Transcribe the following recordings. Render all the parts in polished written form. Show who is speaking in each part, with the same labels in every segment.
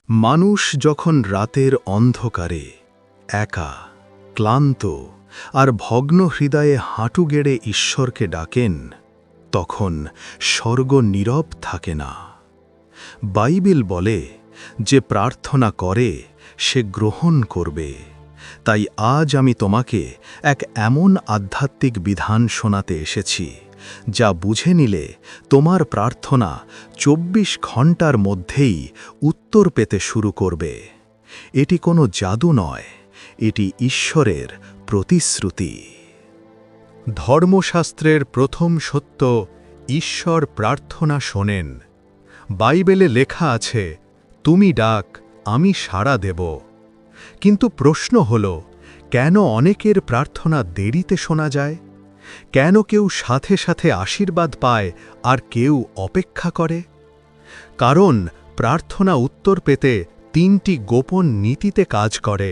Speaker 1: মানুষ যখন রাতের অন্ধকারে একা, ক্লান্ত আর ভগ্ন হৃদয়ে হাঁটু গেড়ে ঈশ্বরকে ডাকেন, তখন স্বর্গ নীরব থাকে না। বাইবেল বলে, যে প্রার্থনা করে সে গ্রহণ করবে। তাই আজ আমি তোমাকে এক এমন আধ্যাত্মিক বিধান শোনাতে এসেছি, যা বুঝে নিলে তোমার প্রার্থনা ২৪ ঘণ্টার মধ্যেই উত্তর পেতে শুরু করবে। এটি কোনো জাদু নয়, এটি ঈশ্বরের প্রতিশ্রুতি। ধর্মশাস্ত্রের প্রথম সত্য, ঈশ্বর প্রার্থনা শোনেন। বাইবেলে লেখা আছে, তুমি ডাক, আমি সাড়া দেব। কিন্তু প্রশ্ন হল, কেন অনেকের প্রার্থনা দেরিতে শোনা যায়? কেন কেউ সাথে সাথে আশীর্বাদ পায় আর কেউ অপেক্ষা করে? কারণ প্রার্থনা উত্তর পেতে ৩টি গোপন নীতিতে কাজ করে: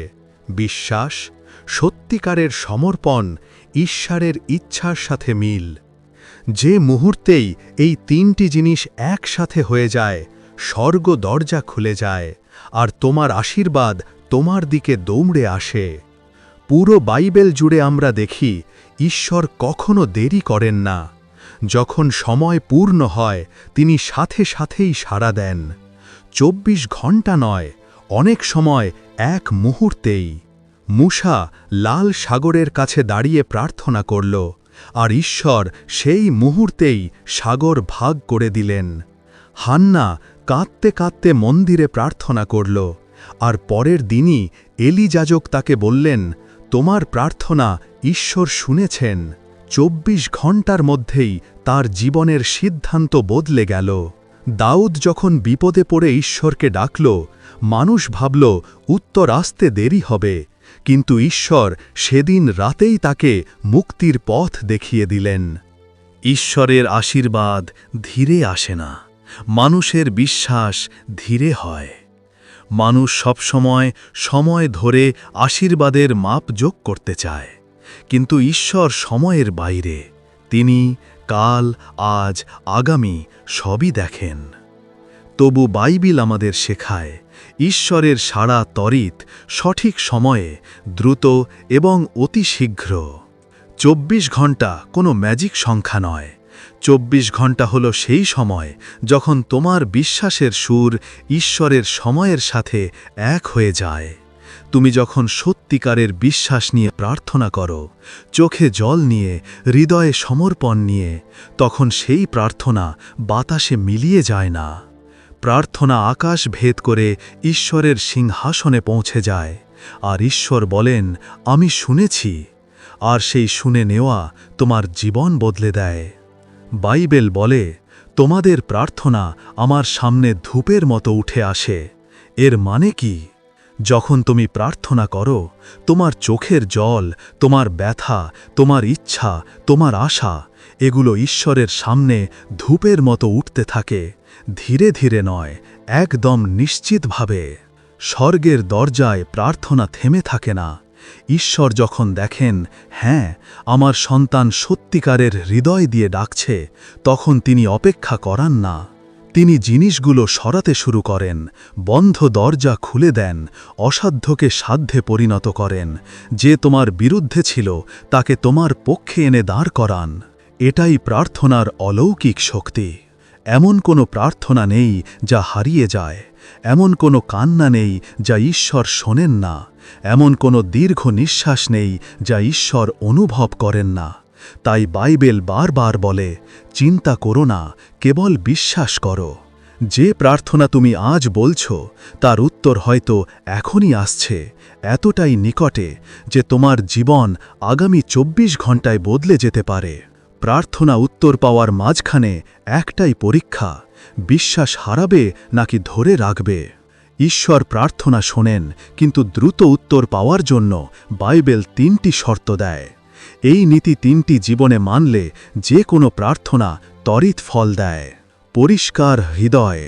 Speaker 1: বিশ্বাস, সত্যিকারের সমর্পণ, ঈশ্বরের ইচ্ছার সাথে মিল। যে মুহূর্তেই এই ৩টি জিনিস একসাথে হয়ে যায়, স্বর্গ দরজা খুলে যায় আর তোমার আশীর্বাদ তোমার দিকে দৌড়ে আসে। পুরো বাইবেল জুড়ে আমরা দেখি, ঈশ্বর কখনো দেরি করেন না। যখন সময় পূর্ণ হয়, তিনি সাথে সাথেই সাড়া দেন। ২৪ ঘণ্টা নয়, অনেক সময় এক মুহূর্তেই। মূসা লাল সাগরের কাছে দাঁড়িয়ে প্রার্থনা করল, আর ঈশ্বর সেই মুহূর্তেই সাগর ভাগ করে দিলেন। হান্না কাঁদতে কাঁদতে মন্দিরে প্রার্থনা করল, আর পরের দিনই এলি যাজক তাকে বললেন, তোমার প্রার্থনা ঈশ্বর শুনেছেন। ২৪ ঘণ্টার মধ্যেই তার জীবনের সিদ্ধান্ত বদলে গেল। দাউদ যখন বিপদে পড়ে ঈশ্বরকে ডাকল, মানুষ ভাবল উত্তর আসতে দেরি হবে, কিন্তু ঈশ্বর সেদিন রাতেই তাকে মুক্তির পথ দেখিয়ে দিলেন। ঈশ্বরের আশীর্বাদ ধীরে আসে না, মানুষের বিশ্বাস ধীরে হয়। মানুষ সবসময় সময় ধরে আশীর্বাদের মাপ যোগ করতে চায়, কিন্তু ঈশ্বর সময়ের বাইরে। তিনি কাল, আজ, আগামী সবই দেখেন। তবু বাইবেল আমাদের শেখায়, ঈশ্বরের সাড়া ত্বরিত, সঠিক সময়ে, দ্রুত এবং অতি শীঘ্র। ২৪ ঘণ্টা কোনো ম্যাজিক সংখ্যা নয়। ২৪ ঘণ্টা হল সেই সময় যখন তোমার বিশ্বাসের সুর ঈশ্বরের সময়ের সাথে এক হয়ে যায়। তুমি যখন সত্যিকারের বিশ্বাস নিয়ে প্রার্থনা করো, চোখে জল নিয়ে, হৃদয়ে সমর্পণ নিয়ে, তখন সেই প্রার্থনা বাতাসে মিলিয়ে যায় না। প্রার্থনা আকাশ ভেদ করে ঈশ্বরের সিংহাসনে পৌঁছে যায়, আর ঈশ্বর বলেন, আমি শুনেছি। আর সেই শুনে নেওয়া তোমার জীবন বদলে দেয়। বাইবেল বলে, তোমাদের প্রার্থনা আমার সামনে ধূপের মতো উঠে আসে। এর মানে কি? যখন তুমি প্রার্থনা করো, তোমার চোখের জল, তোমার ব্যথা, তোমার ইচ্ছা, তোমার আশা, এগুলো ঈশ্বরের সামনে ধূপের মতো উঠতে থাকে। ধীরে ধীরে নয়, একদম নিশ্চিতভাবে। স্বর্গের দরজায় প্রার্থনা থেমে থাকে না। ঈশ্বর যখন দেখেন, হ্যাঁ, আমার সন্তান সত্যিকারের হৃদয় দিয়ে ডাকছে, তখন তিনি অপেক্ষা করান না। তিনি জিনিসগুলো সরাতে শুরু করেন, বন্ধ দরজা খুলে দেন, অসাধ্যকে সাধ্যে পরিণত করেন। যে তোমার বিরুদ্ধে ছিল, তাকে তোমার পক্ষে এনে দাঁড় করান। এটাই প্রার্থনার অলৌকিক শক্তি। এমন কোনো প্রার্থনা নেই যা হারিয়ে যায়। এমন কোনো কান্না নেই যা ঈশ্বর শোনেন না। এমন কোনো দীর্ঘ নিঃশ্বাস নেই যা ঈশ্বর অনুভব করেন না। তাই বাইবেল বারবার বলে, চিন্তা করো না, কেবল বিশ্বাস করো। যে প্রার্থনা তুমি আজ বলছো, তার উত্তর হয়তো এখনই আসছে, এতটাই নিকটে যে তোমার জীবন আগামী ২৪ ঘণ্টায় বদলে যেতে পারে। প্রার্থনা উত্তর পাওয়ার মাঝখানে একটাই পরীক্ষা, বিশ্বাস হারাবে নাকি ধরে রাখবে। ঈশ্বর প্রার্থনা শোনেন, কিন্তু দ্রুত উত্তর পাওয়ার জন্য বাইবেল ৩টি শর্ত দেয়। এই নীতি ৩টি জীবনে মানলে যে কোনো প্রার্থনা ত্বরিত ফল দেয়। পরিষ্কার হৃদয়।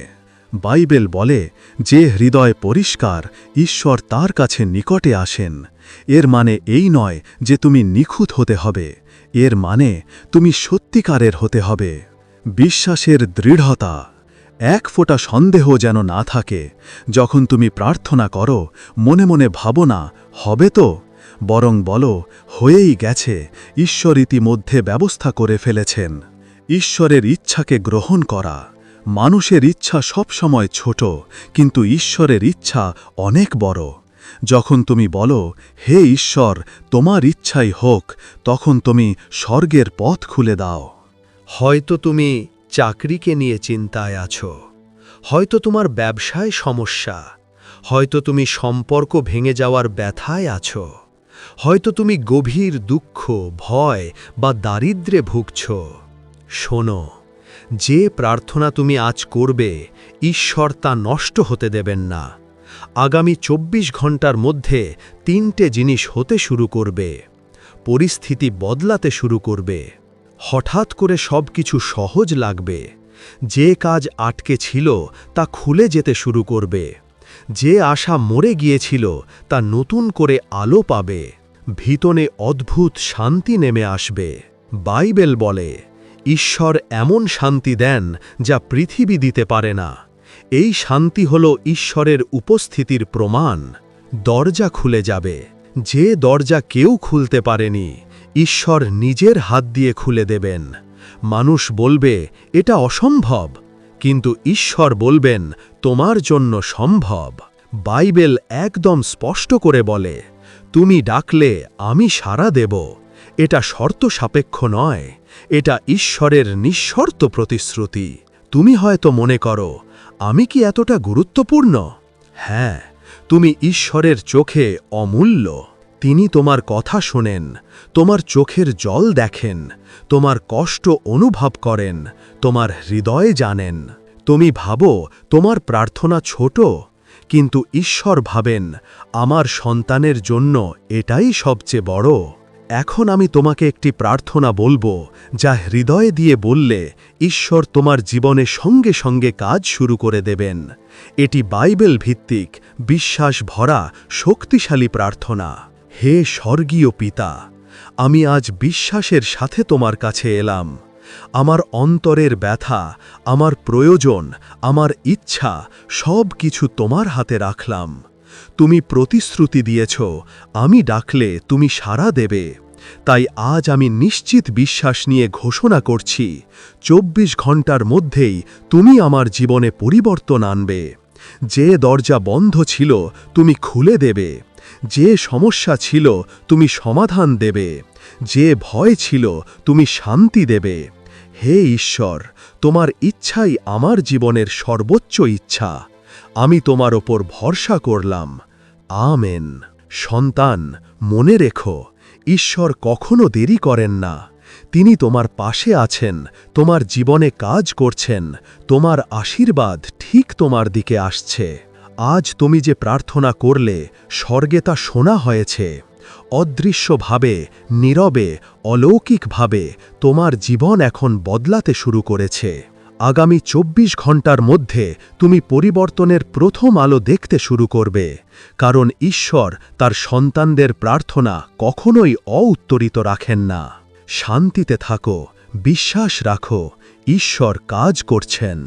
Speaker 1: বাইবেল বলে, যে হৃদয় পরিষ্কার, ঈশ্বর তার কাছে নিকটে আসেন। এর মানে এই নয় যে তুমি নিখুঁত হতে হবে, এর মানে তুমি সত্যিকারের হতে হবে। বিশ্বাসের দৃঢ়তা।
Speaker 2: এক ফোঁটা সন্দেহ যেন না থাকে। যখন তুমি প্রার্থনা করো, মনে মনে ভাবো না হবে তো, বরং বলো হয়েই গেছে, ঈশ্বর ইতিমধ্যে ব্যবস্থা করে ফেলেছেন। ঈশ্বরের ইচ্ছাকে গ্রহণ করা। মানুষের ইচ্ছা সবসময় ছোট, কিন্তু ঈশ্বরের ইচ্ছা অনেক বড়। যখন তুমি বলো, হে ঈশ্বর, তোমার ইচ্ছাই হোক, তখন তুমি স্বর্গের পথ খুলে দাও।
Speaker 1: হয়তো তুমি চাকরিকে নিয়ে চিন্তায় আছো, হয়তো তোমার ব্যবসায় সমস্যা, হয়তো তুমি সম্পর্ক ভেঙে যাওয়ার ব্যথায় আছো, হয়তো তুমি গভীর দুঃখ, ভয় বা দারিদ্র্যে ভুগছ। শোনো, যে প্রার্থনা তুমি আজ করবে, ঈশ্বর তা নষ্ট হতে দেবেন না। আগামী ২৪ ঘন্টার মধ্যে ৩টে জিনিস হতে শুরু করবে। পরিস্থিতি বদলাতে শুরু করবে। হঠাৎ করে সবকিছু সহজ লাগবে। যে কাজ আটকে ছিল তা খুলে যেতে শুরু করবে। যে আশা মরে গিয়েছিল তা নতুন করে আলো পাবে। ভিতরে অদ্ভুত শান্তি নেমে আসবে। বাইবেল বলে, ঈশ্বর এমন শান্তি দেন যা পৃথিবী দিতে পারে না। এই শান্তি হল ঈশ্বরের উপস্থিতির প্রমাণ। দরজা খুলে যাবে। যে দরজা কেউ খুলতে পারেনি, ঈশ্বর নিজের হাত দিয়ে খুলে দেবেন। মানুষ বলবে এটা অসম্ভব, কিন্তু ঈশ্বর বলবেন তোমার জন্য সম্ভব। বাইবেল একদম স্পষ্ট করে বলে, তুমি ডাকলে আমি সাড়া দেব। এটা শর্ত সাপেক্ষ নয়, এটা ঈশ্বরের নিঃশর্ত প্রতিশ্রুতি। তুমি হয়তো মনে করো, আমি কি এতটা গুরুত্বপূর্ণ? হ্যাঁ, তুমি ঈশ্বরের চোখে অমূল্য। তিনি তোমার কথা শোনেন, তোমার চোখের জল দেখেন, তোমার কষ্ট অনুভব করেন, তোমার হৃদয় জানেন। তুমি ভাবো তোমার প্রার্থনা ছোট, কিন্তু ঈশ্বর ভাবেন আমার সন্তানের জন্য এটাই সবচেয়ে বড়। এখন আমি তোমাকে একটি প্রার্থনা বলবো, যা হৃদয় দিয়ে বললে ঈশ্বর তোমার জীবনে সঙ্গে সঙ্গে কাজ শুরু করে দেবেন। এটি বাইবেল ভিত্তিক, বিশ্বাস ভরা, শক্তিশালী প্রার্থনা। হে স্বর্গীয় পিতা, আমি আজ বিশ্বাসের সাথে তোমার কাছে এলাম। আমার অন্তরের ব্যথা, আমার প্রয়োজন, আমার ইচ্ছা সব কিছু তোমার হাতে রাখলাম। তুমি প্রতিশ্রুতি দিয়েছ, আমি ডাকলে তুমি সাড়া দেবে। তাই আজ আমি নিশ্চিত বিশ্বাস নিয়ে ঘোষণা করছি, ২৪ ঘন্টার মধ্যেই তুমি আমার জীবনে পরিবর্তন আনবে। যে দরজা বন্ধ ছিল তুমি খুলে দেবে। যে সমস্যা ছিল তুমি সমাধান দেবে। যে ভয় ছিল তুমি শান্তি দেবে। হে ঈশ্বর, তোমার ইচ্ছাই আমার জীবনের সর্বোচ্চ ইচ্ছা। আমি তোমার ওপর ভরসা করলাম। আমেন। সন্তান, মনে রেখো, ঈশ্বর কখনো দেরি করেন না। তিনি তোমার পাশে আছেন, তোমার জীবনে কাজ করছেন, তোমার আশীর্বাদ ঠিক তোমার দিকে আসছে। আজ তুমি যে প্রার্থনা করলে, স্বর্গে তা শোনা হয়েছে। অদৃশ্যভাবে, নীরবে, অলৌকিকভাবে তোমার জীবন এখন বদলাতে শুরু করেছে। আগামী ২৪ ঘন্টার মধ্যে তুমি পরিবর্তনের প্রথম আলো দেখতে শুরু করবে, কারণ ঈশ্বর তার সন্তানদের প্রার্থনা কখনোই অউত্তরিত রাখেন না। শান্তিতে থাকো, বিশ্বাস রাখো, ঈশ্বর কাজ করছেন।